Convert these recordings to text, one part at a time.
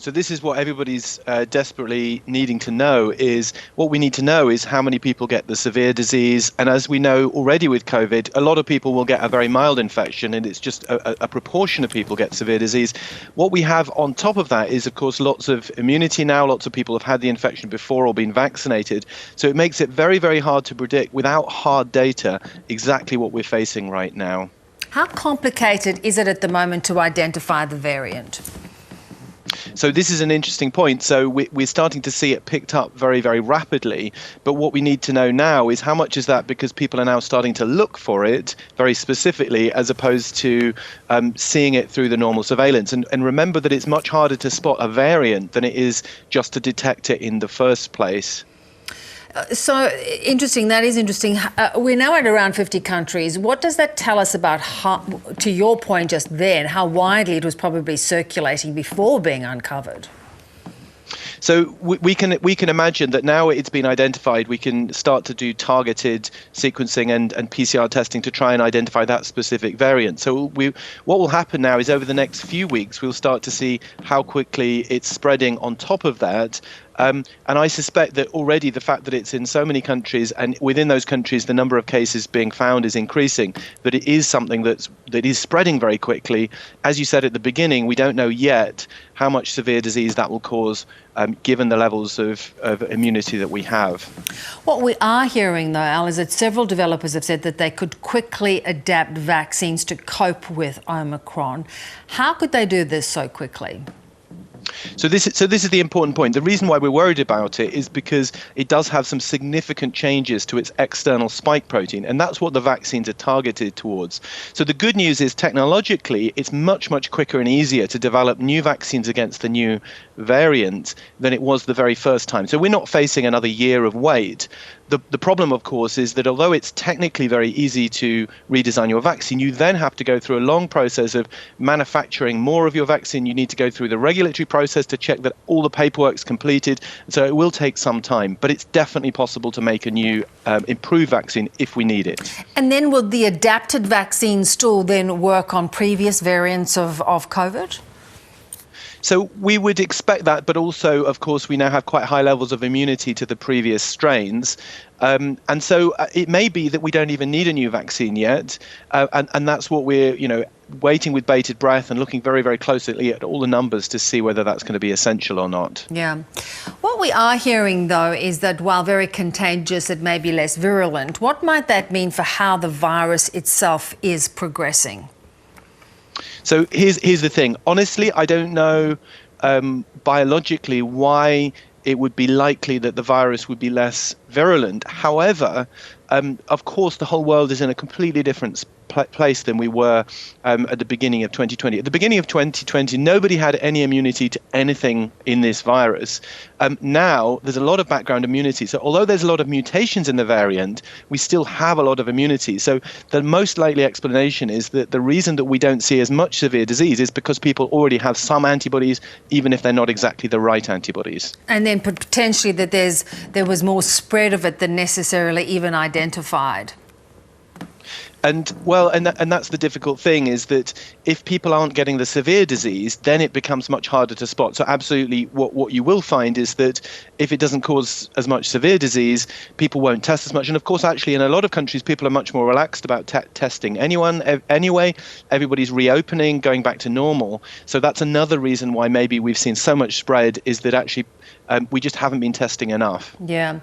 So this is what everybody's desperately needing to know is what we need to know is how many people get the severe disease. And as we know already with COVID, a lot of people will get a very mild infection, and it's just a proportion of people get severe disease. What we have on top of that is, of course, lots of immunity now. Lots of people have had the infection before or been vaccinated. So it makes it very, very hard to predict without hard data exactly what we're facing right now. How complicated is it at the moment to identify the variant? So this is an interesting point. So we're starting to see it picked up very, very rapidly. But what we need to know now is how much is that because people are now starting to look for it very specifically as opposed to seeing it through the normal surveillance. And remember that it's much harder to spot a variant than it is just to detect it in the first place. So interesting. That is interesting. We're now at around 50 countries. What does that tell us about, how, to your point just then, how widely it was probably circulating before being uncovered? So we can imagine that now it's been identified, we can start to do targeted sequencing and PCR testing to try and identify that specific variant. So what will happen now is over the next few weeks, we'll start to see how quickly it's spreading on top of that. And I suspect that already the fact that it's in so many countries and within those countries the number of cases being found is increasing, that it is something that is spreading very quickly. As you said at the beginning, we don't know yet how much severe disease that will cause given the levels of immunity that we have. What we are hearing, though, Al, is that several developers have said that they could quickly adapt vaccines to cope with Omicron. How could they do this so quickly? So this is the important point. The reason why we're worried about it is because it does have some significant changes to its external spike protein, and that's what the vaccines are targeted towards. So the good news is technologically, it's much, much quicker and easier to develop new vaccines against the new variant than it was the very first time. So we're not facing another year of wait. The problem, of course, is that although it's technically very easy to redesign your vaccine, you then have to go through a long process of manufacturing more of your vaccine. You need to go through the regulatory process to check that all the paperwork's completed. So it will take some time, but it's definitely possible to make a new improved vaccine if we need it. And then will the adapted vaccine still then work on previous variants of COVID? So we would expect that, but also, of course, we now have quite high levels of immunity to the previous strains. And so it may be that we don't even need a new vaccine yet. And that's what we're, waiting with bated breath and looking very, very closely at all the numbers to see whether that's going to be essential or not. Yeah. What we are hearing, though, is that while very contagious, it may be less virulent. What might that mean for how the virus itself is progressing? So here's the thing. Honestly, I don't know biologically why it would be likely that the virus would be less virulent. However, of course, the whole world is in a completely different place than we were at the beginning of 2020. At the beginning of 2020, nobody had any immunity to anything in this virus. Now, there's a lot of background immunity. So although there's a lot of mutations in the variant, we still have a lot of immunity. So the most likely explanation is that the reason that we don't see as much severe disease is because people already have some antibodies, even if they're not exactly the right antibodies. And then potentially that there was more spread of it than necessarily even identified. And that's the difficult thing, is that if people aren't getting the severe disease, then it becomes much harder to spot. So absolutely what you will find is that if it doesn't cause as much severe disease, people won't test as much. And of course, actually, in a lot of countries, people are much more relaxed about testing anyway. Everybody's reopening, going back to normal. So that's another reason why maybe we've seen so much spread, is that actually we just haven't been testing enough. Yeah.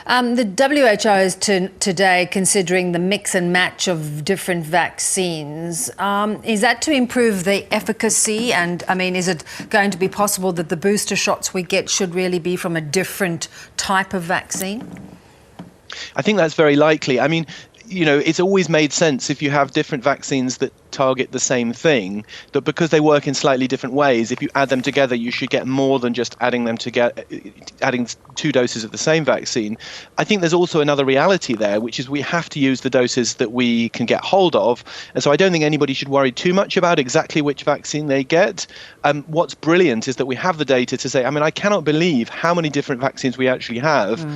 The WHO is today considering the mix and match of different vaccines. Is that to improve the efficacy? And, is it going to be possible that the booster shots we get should really be from a different type of vaccine? I think that's very likely. It's always made sense if you have different vaccines that target the same thing, that because they work in slightly different ways, if you add them together, you should get more than just adding two doses of the same vaccine. I think there's also another reality there, which is we have to use the doses that we can get hold of. And so I don't think anybody should worry too much about exactly which vaccine they get. What's brilliant is that we have the data to say, I cannot believe how many different vaccines we actually have,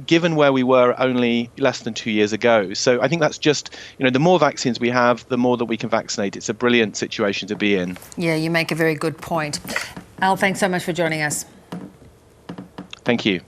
given where we were only less than 2 years ago. So I think that's just, the more vaccines we have, the more that we can vaccinate. It's a brilliant situation to be in. Yeah, you make a very good point. Al, thanks so much for joining us. Thank you.